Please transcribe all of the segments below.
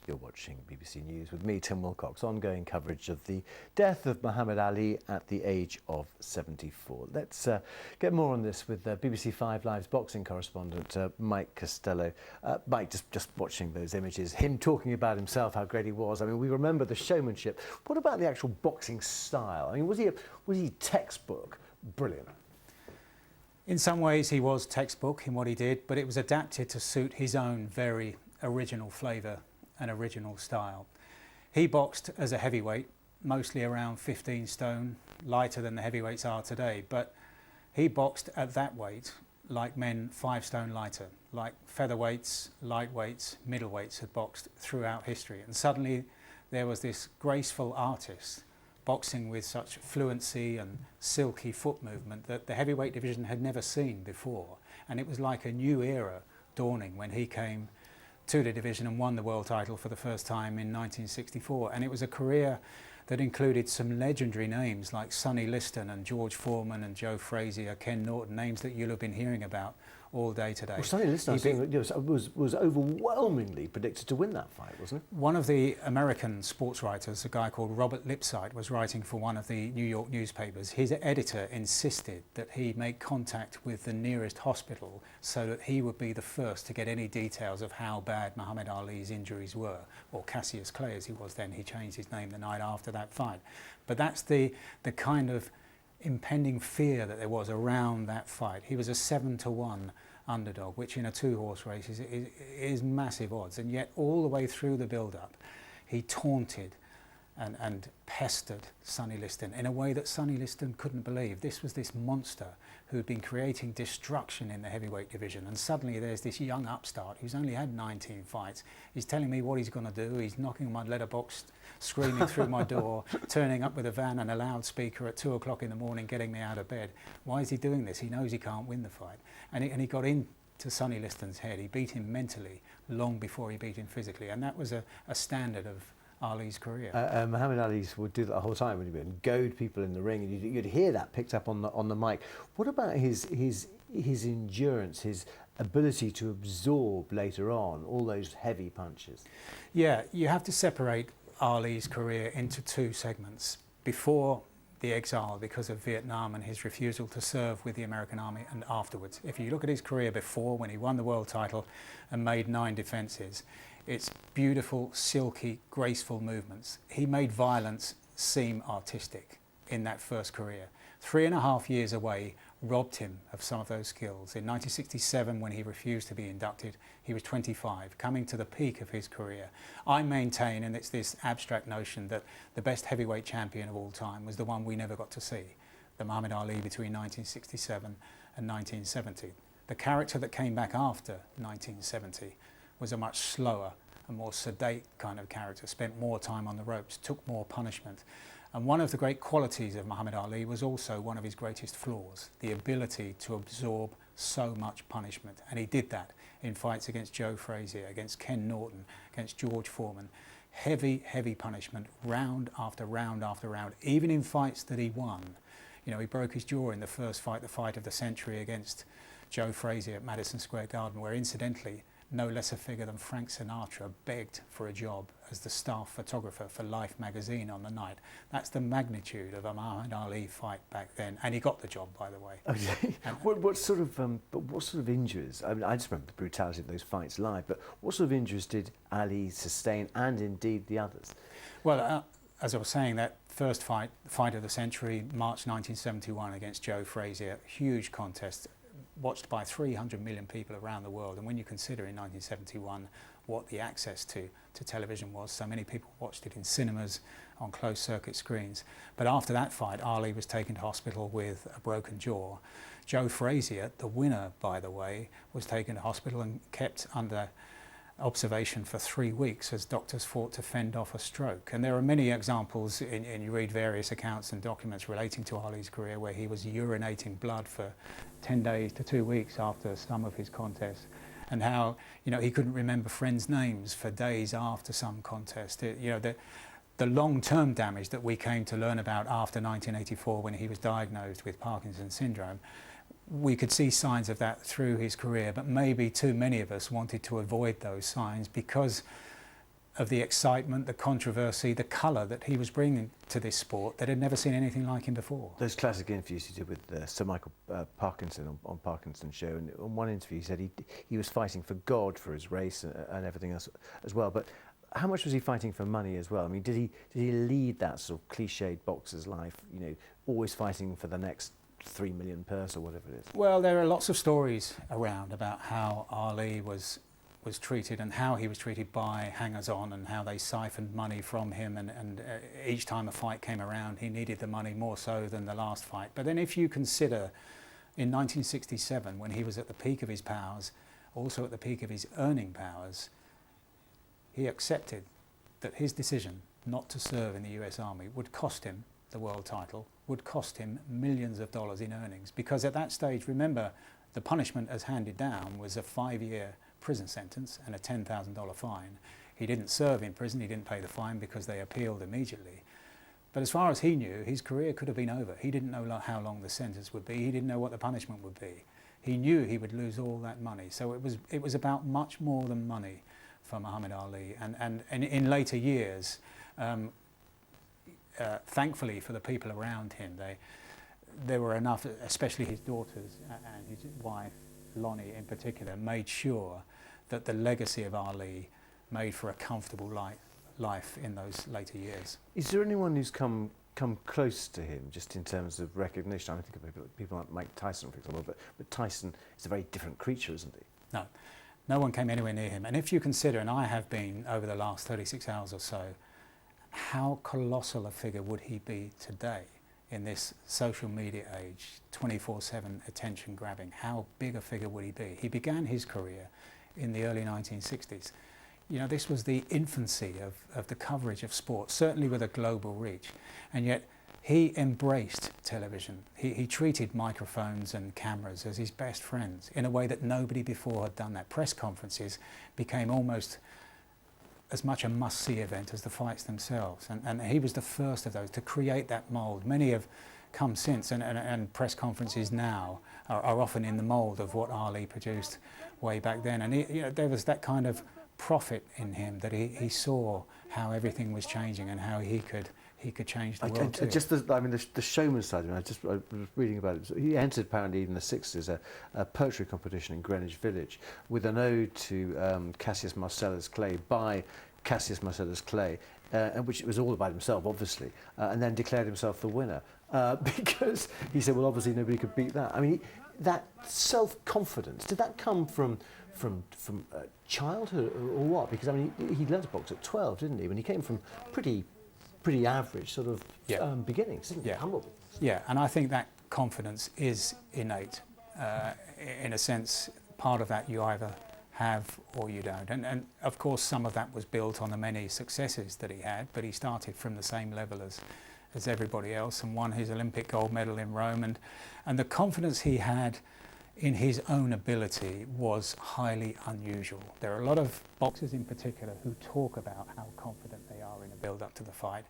You're watching BBC News with me, Tim Wilcox, ongoing coverage of the death of Muhammad Ali at the age of 74. Let's get more on this with BBC 5 Live's boxing correspondent, Mike Costello. Mike, just watching those images, him talking about himself, how great he was. I mean, we remember the showmanship. What about the actual boxing style? I mean, was he textbook brilliant? In some ways he was textbook in what he did, but it was adapted to suit his own very original flavour and original style. He boxed as a heavyweight, mostly around 15 stone, lighter than the heavyweights are today, but he boxed at that weight like men 5 stone lighter, like featherweights, lightweights, middleweights had boxed throughout history. And suddenly there was this graceful artist boxing with such fluency and silky foot movement that the heavyweight division had never seen before. And it was like a new era dawning when he came to the division and won the world title for the first time in 1964. And it was a career that included some legendary names like Sonny Liston and George Foreman and Joe Frazier, Ken Norton, names that you'll have been hearing about all day today. Well, Sonny Liston, I think, was overwhelmingly predicted to win that fight, wasn't it? One of the American sports writers, a guy called Robert Lipsyte, was writing for one of the New York newspapers. His editor insisted that he make contact with the nearest hospital so that he would be the first to get any details of how bad Muhammad Ali's injuries were, or Cassius Clay as he was then. He changed his name the night after that fight. But that's the kind of impending fear that there was around that fight. He was a 7-to-1 underdog, which in a 2-horse race is massive odds, and yet all the way through the build-up he taunted and pestered Sonny Liston in a way that Sonny Liston couldn't believe. This was this monster who'd been creating destruction in the heavyweight division, and suddenly there's this young upstart who's only had 19 fights. He's telling me what he's going to do. He's knocking on my letterbox, screaming through my door, turning up with a van and a loudspeaker at 2 o'clock in the morning, getting me out of bed. Why is he doing this? He knows he can't win the fight. And he got into Sonny Liston's head. He beat him mentally long before he beat him physically, and that was a standard of Ali's career. Muhammad Ali would do that the whole time when he would goad people in the ring, and you'd hear that picked up on the mic. What about his endurance, his ability to absorb later on all those heavy punches? Yeah, you have to separate Ali's career into 2 segments. Before the exile because of Vietnam and his refusal to serve with the American Army, and afterwards. If you look at his career before, when he won the world title and made 9 defences, it's beautiful, silky, graceful movements. He made violence seem artistic in that first career. 3.5 years away robbed him of some of those skills. In 1967, when he refused to be inducted, he was 25, coming to the peak of his career. I maintain, and it's this abstract notion, that the best heavyweight champion of all time was the one we never got to see, the Muhammad Ali between 1967 and 1970. The character that came back after 1970 was a much slower and more sedate kind of character, spent more time on the ropes, took more punishment. And one of the great qualities of Muhammad Ali was also one of his greatest flaws, the ability to absorb so much punishment. And he did that in fights against Joe Frazier, against Ken Norton, against George Foreman. Heavy, heavy punishment, round after round after round, even in fights that he won. You know, he broke his jaw in the first fight, the fight of the century against Joe Frazier at Madison Square Garden, where incidentally, no less a figure than Frank Sinatra begged for a job as the staff photographer for Life magazine on the night. That's the magnitude of a Muhammad Ali fight back then, and he got the job, by the way. Okay. What sort of injuries? I mean, I just remember the brutality of those fights live. But what sort of injuries did Ali sustain, and indeed the others? Well, as I was saying, that first fight, the fight of the century, March 1971 against Joe Frazier, huge contest, watched by 300 million people around the world. And when you consider in 1971 what the access to television was, so many people watched it in cinemas, on closed circuit screens. But after that fight, Ali was taken to hospital with a broken jaw. Joe Frazier, the winner by the way, was taken to hospital and kept under observation for 3 weeks as doctors fought to fend off a stroke. And there are many examples, and you read various accounts and documents relating to Ali's career, where he was urinating blood for 10 days to 2 weeks after some of his contests, and how, you know, he couldn't remember friends' names for days after some contest. The long-term damage that we came to learn about after 1984, when he was diagnosed with Parkinson's syndrome, we could see signs of that through his career, but maybe too many of us wanted to avoid those signs because of the excitement, the controversy, the colour that he was bringing to this sport that had never seen anything like him before. Those classic interviews he did with Sir Michael Parkinson on Parkinson's show, and on one interview he said he was fighting for God for his race and everything else as well. But how much was he fighting for money as well? I mean, did he lead that sort of cliched boxer's life? You know, always fighting for the next 3 million purse or whatever it is. Well, there are lots of stories around about how Ali was treated and how he was treated by hangers-on and how they siphoned money from him, and each time a fight came around he needed the money more so than the last fight. But then if you consider in 1967, when he was at the peak of his powers, also at the peak of his earning powers, he accepted that his decision not to serve in the US Army would cost him the world title, would cost him millions of dollars in earnings, because at that stage, remember, the punishment as handed down was a 5-year prison sentence and a $10,000 fine. He didn't serve in prison, he didn't pay the fine because they appealed immediately. But as far as he knew, his career could have been over. He didn't know how long the sentence would be, he didn't know what the punishment would be. He knew he would lose all that money. So it was about much more than money for Muhammad Ali. And in later years, thankfully for the people around him, there were enough, especially his daughters and his wife, Lonnie in particular, made sure that the legacy of Ali made for a comfortable life in those later years. Is there anyone who's come close to him, just in terms of recognition? I think of people like Mike Tyson, for example, but Tyson is a very different creature, isn't he? No one came anywhere near him. And if you consider, and I have been over the last 36 hours or so, how colossal a figure would he be today in this social media age, 24/7 attention grabbing? How big a figure would he be? He began his career in the early 1960s. You know, this was the infancy of the coverage of sport, certainly with a global reach. And yet he embraced television. He treated microphones and cameras as his best friends in a way that nobody before had done that. Press conferences became almost as much a must-see event as the fights themselves. And he was the first of those to create that mould. Many have come since, and press conferences now are often in the mould of what Ali produced way back then. And there was that kind of prophet in him that he saw how everything was changing and how he could change the world too. Just the showman side of it, I was reading about it. So he entered apparently in the 60s a poetry competition in Greenwich Village with an ode to Cassius Marcellus Clay by Cassius Marcellus Clay, and which was all about himself, obviously, and then declared himself the winner because he said, well, obviously nobody could beat that. I mean, that self-confidence, did that come from childhood or what? Because I mean, he learned to box at 12, didn't he? When he came from pretty average sort of beginnings, didn't he? Humble. Yeah, and I think that confidence is innate. In a sense, part of that you either have or you don't. And of course, some of that was built on the many successes that he had, but he started from the same level as everybody else and won his Olympic gold medal in Rome. And the confidence he had in his own ability was highly unusual. There are a lot of boxers in particular who talk about how confident they are in a build-up to the fight,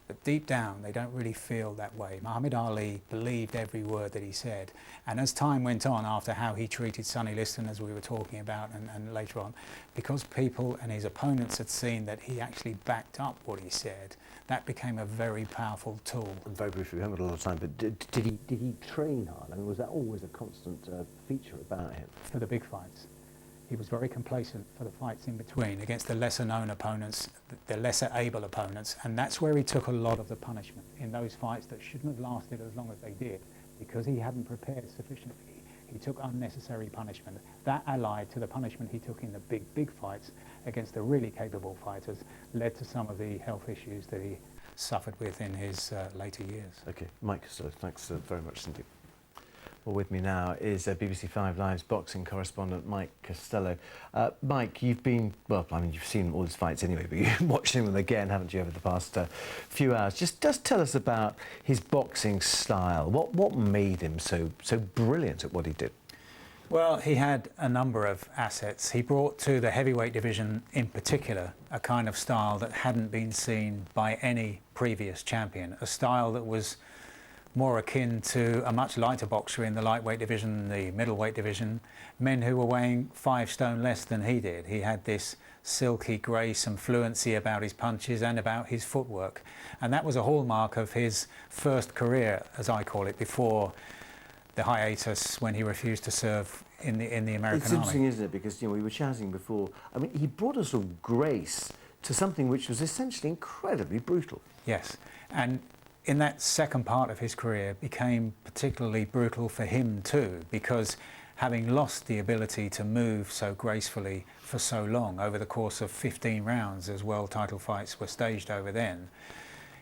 but deep down they don't really feel that way. Muhammad Ali believed every word that he said, and as time went on, after how he treated Sonny Liston, as we were talking about, and later on, because people and his opponents had seen that he actually backed up what he said, that became a very powerful tool. And very briefly, we haven't got a lot of time, but did he train hard? I mean, was that always a constant feature about him? For the big fights. He was very complacent for the fights in between against the lesser known opponents, the lesser able opponents, and that's where he took a lot of the punishment in those fights that shouldn't have lasted as long as they did, because he hadn't prepared sufficiently. He took unnecessary punishment. That, allied to the punishment he took in the big fights against the really capable fighters, led to some of the health issues that he suffered with in his later years. Okay, Mike, so thanks very much, Cindy. Well, with me now is BBC Five Live's boxing correspondent, Mike Costello. Mike, you've seen all his fights anyway, but you've watched them again, haven't you, over the past few hours? Just tell us about his boxing style. What made him so brilliant at what he did? Well, he had a number of assets. He brought to the heavyweight division in particular a kind of style that hadn't been seen by any previous champion, a style that was more akin to a much lighter boxer in the lightweight division, the middleweight division, men who were weighing 5 stone less than he did. He had this silky grace and fluency about his punches and about his footwork. And that was a hallmark of his first career, as I call it, before the hiatus when he refused to serve in the American Army. It's interesting, isn't it? Because, you know, we were chatting before. I mean, he brought a sort of grace to something which was essentially incredibly brutal. Yes. And in that second part of his career became particularly brutal for him too, because having lost the ability to move so gracefully for so long over the course of 15 rounds as world title fights were staged over then,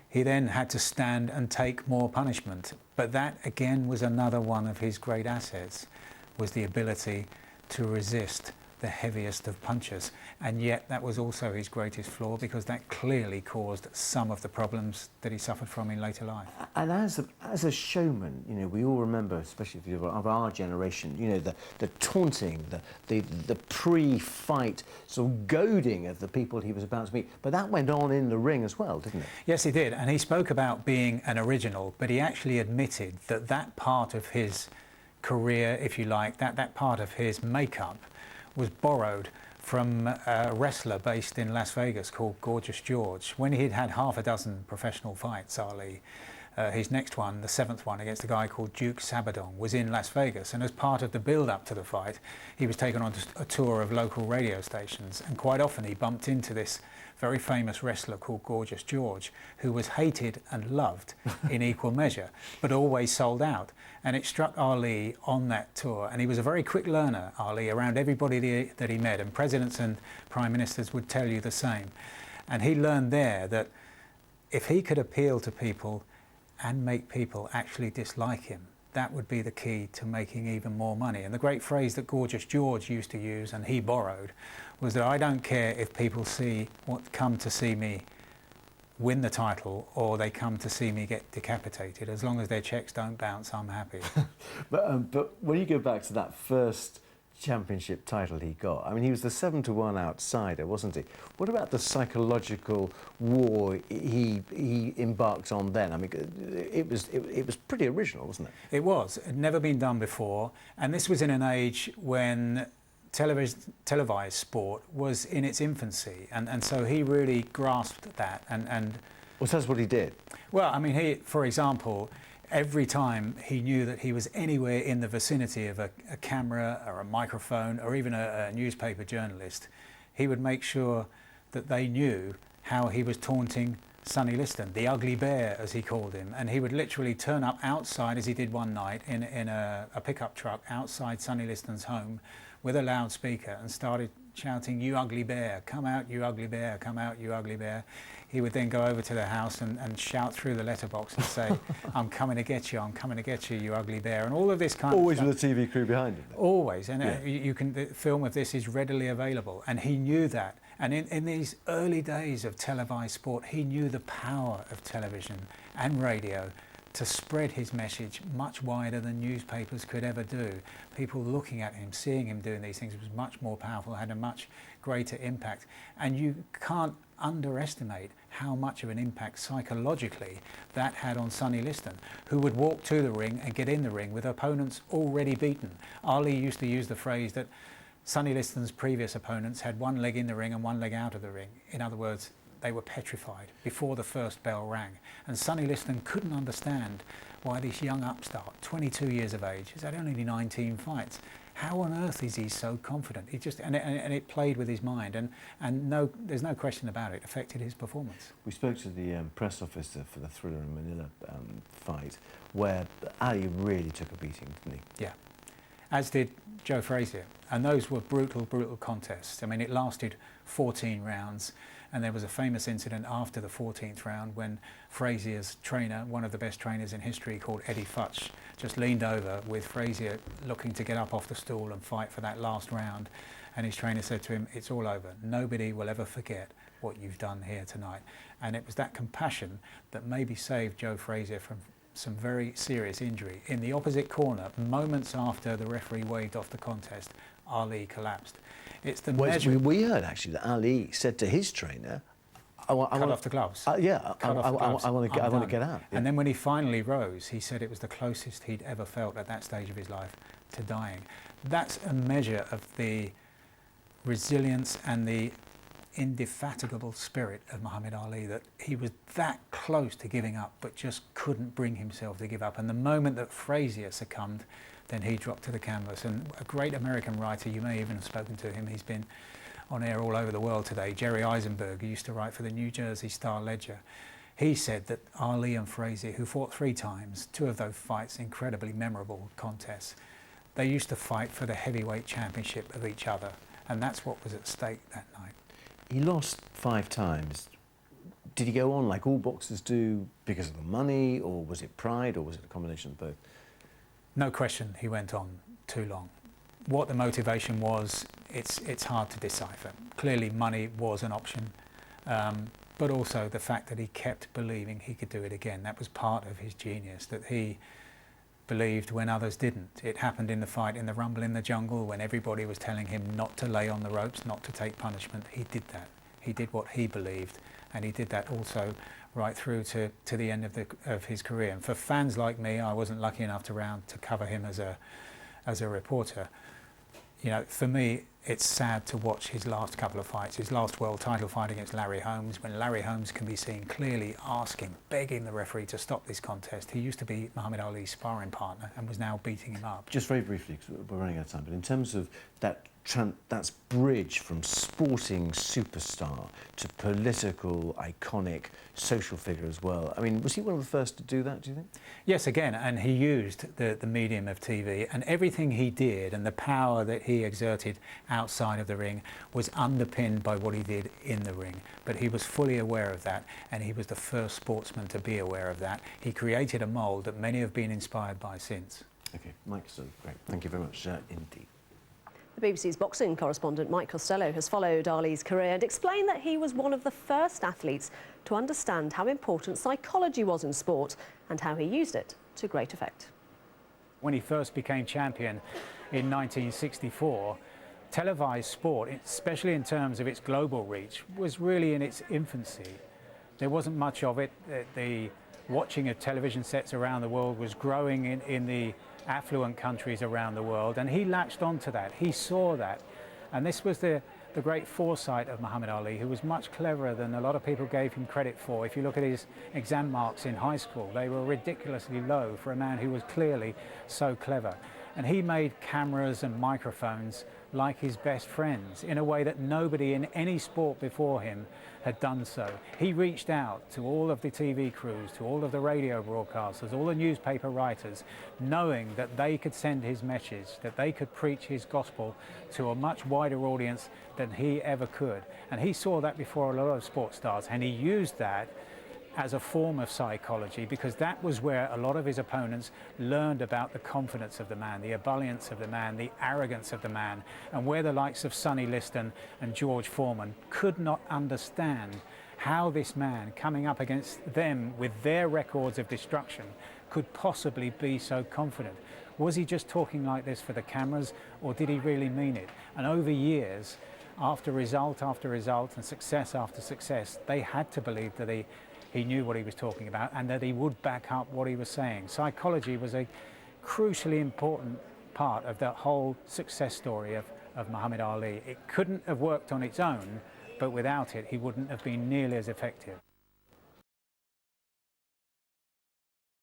he then had to stand and take more punishment. But that again was another one of his great assets, was the ability to resist the heaviest of punches. And yet that was also his greatest flaw, because that clearly caused some of the problems that he suffered from in later life. And as a showman, you know, we all remember, especially if you're of our generation, you know, the taunting, the pre-fight sort of goading of the people he was about to meet. But that went on in the ring as well, didn't it? Yes, he did. And he spoke about being an original, but he actually admitted that that part of his career, if you like, that part of his makeup was borrowed from a wrestler based in Las Vegas called Gorgeous George. When he'd had half a dozen professional fights, Ali, his next one, the 7th one against a guy called Duke Sabadon, was in Las Vegas. And as part of the build-up to the fight, he was taken on a tour of local radio stations. And quite often he bumped into this very famous wrestler called Gorgeous George, who was hated and loved in equal measure, but always sold out. And it struck Ali on that tour. And he was a very quick learner, Ali, around everybody that he met. And presidents and prime ministers would tell you the same. And he learned there that if he could appeal to people and make people actually dislike him, that would be the key to making even more money. And the great phrase that Gorgeous George used to use, and he borrowed, was that I don't care if people come to see me win the title or they come to see me get decapitated. As long as their checks don't bounce, I'm happy. But when you go back to that first championship title he got, I mean, he was the 7-1 outsider, wasn't he? What about the psychological war he embarked on then? I mean, it was pretty original, wasn't it? It was. It had never been done before, and this was in an age when televised sport was in its infancy, and so he really grasped that. And well, that's what he did. Well, I mean, he, for example, every time he knew that he was anywhere in the vicinity of a camera or a microphone or even a newspaper journalist, he would make sure that they knew how he was taunting Sonny Liston, the ugly bear, as he called him. And he would literally turn up outside, as he did one night, in a pickup truck outside Sonny Liston's home with a loudspeaker and started shouting, "You ugly bear, come out, you ugly bear, come out, you ugly bear." He would then go over to the house and shout through the letterbox and say, "I'm coming to get you, I'm coming to get you, you ugly bear," and all of this kind Always of stuff. with a TV crew behind him. Always, and yeah. The film of this is readily available, and he knew that. And in these early days of televised sport, he knew the power of television and radio to spread his message much wider than newspapers could ever do. People looking at him, seeing him doing these things was much more powerful, had a much greater impact. And you can't underestimate how much of an impact psychologically that had on Sonny Liston, who would walk to the ring and get in the ring with opponents already beaten. Ali used to use the phrase that Sonny Liston's previous opponents had one leg in the ring and one leg out of the ring. In other words, they were petrified before the first bell rang. And Sonny Liston couldn't understand why this young upstart, 22 years of age, has had only 19 fights. How on earth is he so confident? He just and it played with his mind, and no, there's no question about it, affected his performance. We spoke to the press officer for the Thriller in Manila fight, where Ali really took a beating, didn't he? Yeah, as did Joe Frazier, and those were brutal, brutal contests. I mean, it lasted 14 rounds. And there was a famous incident after the 14th round when Frazier's trainer, one of the best trainers in history called Eddie Futch, just leaned over with Frazier looking to get up off the stool and fight for that last round. And his trainer said to him, "It's all over. Nobody will ever forget what you've done here tonight." And it was that compassion that maybe saved Joe Frazier from some very serious injury. In the opposite corner, moments after the referee waved off the contest, Ali collapsed. It's the measure. We heard actually that Ali said to his trainer, cut off the gloves. Yeah, Cut off the gloves. I want to get out. Yeah. And then when he finally rose, he said it was the closest he'd ever felt at that stage of his life to dying. That's a measure of the resilience and the indefatigable spirit of Muhammad Ali, that he was that close to giving up but just couldn't bring himself to give up. And the moment that Frazier succumbed, then he dropped to the canvas. And a great American writer, you may even have spoken to him, he's been on air all over the world today, Jerry Eisenberg, who used to write for the New Jersey Star-Ledger. He said that Ali and Frazier, who fought 3 times, 2 of those fights incredibly memorable contests, they used to fight for the heavyweight championship of each other, and that's what was at stake that night. He lost 5 times. Did he go on like all boxers do because of the money, or was it pride, or was it a combination of both? No question he went on too long. What the motivation was, it's hard to decipher. Clearly money was an option, but also the fact that he kept believing he could do it again. That was part of his genius, that he believed when others didn't. It happened in the fight in the Rumble in the Jungle, when everybody was telling him not to lay on the ropes, not to take punishment. He did that. He did what he believed, and he did that also right through to the end of his career. And for fans like me, I wasn't lucky enough to cover him as a reporter. You know, for me, it's sad to watch his last couple of fights. His last world title fight against Larry Holmes, when Larry Holmes can be seen clearly asking, begging the referee to stop this contest. He used to be Muhammad Ali's sparring partner and was now beating him up. Just very briefly, because we're running out of time, but in terms of that's bridge from sporting superstar to political, iconic, social figure as well. I mean, was he one of the first to do that, do you think? Yes, again, and he used the medium of TV, and everything he did and the power that he exerted outside of the ring was underpinned by what he did in the ring. But he was fully aware of that, and he was the first sportsman to be aware of that. He created a mould that many have been inspired by since. Okay, Mike, so great. Thank you very much indeed. The BBC's boxing correspondent Mike Costello has followed Ali's career and explained that he was one of the first athletes to understand how important psychology was in sport and how he used it to great effect. When he first became champion in 1964, televised sport, especially in terms of its global reach, was really in its infancy. There wasn't much of it. The watching of television sets around the world was growing in the affluent countries around the world, and he latched onto that. He saw that, and this was the great foresight of Muhammad Ali, who was much cleverer than a lot of people gave him credit for. If you look at his exam marks in high school, they were ridiculously low for a man who was clearly so clever. And he made cameras and microphones like his best friends in a way that nobody in any sport before him had done so. He reached out to all of the TV crews, to all of the radio broadcasters, all the newspaper writers, knowing that they could send his message, that they could preach his gospel to a much wider audience than he ever could. And he saw that before a lot of sports stars, and he used that as a form of psychology, because that was where a lot of his opponents learned about the confidence of the man, the ebullience of the man, the arrogance of the man, and where the likes of Sonny Liston and George Foreman could not understand how this man, coming up against them with their records of destruction, could possibly be so confident. Was he just talking like this for the cameras, or did he really mean it? And over years, after result after result and success after success, they had to believe that he knew what he was talking about and that he would back up what he was saying. Psychology was a crucially important part of the whole success story of Muhammad Ali. It couldn't have worked on its own, but without it, he wouldn't have been nearly as effective.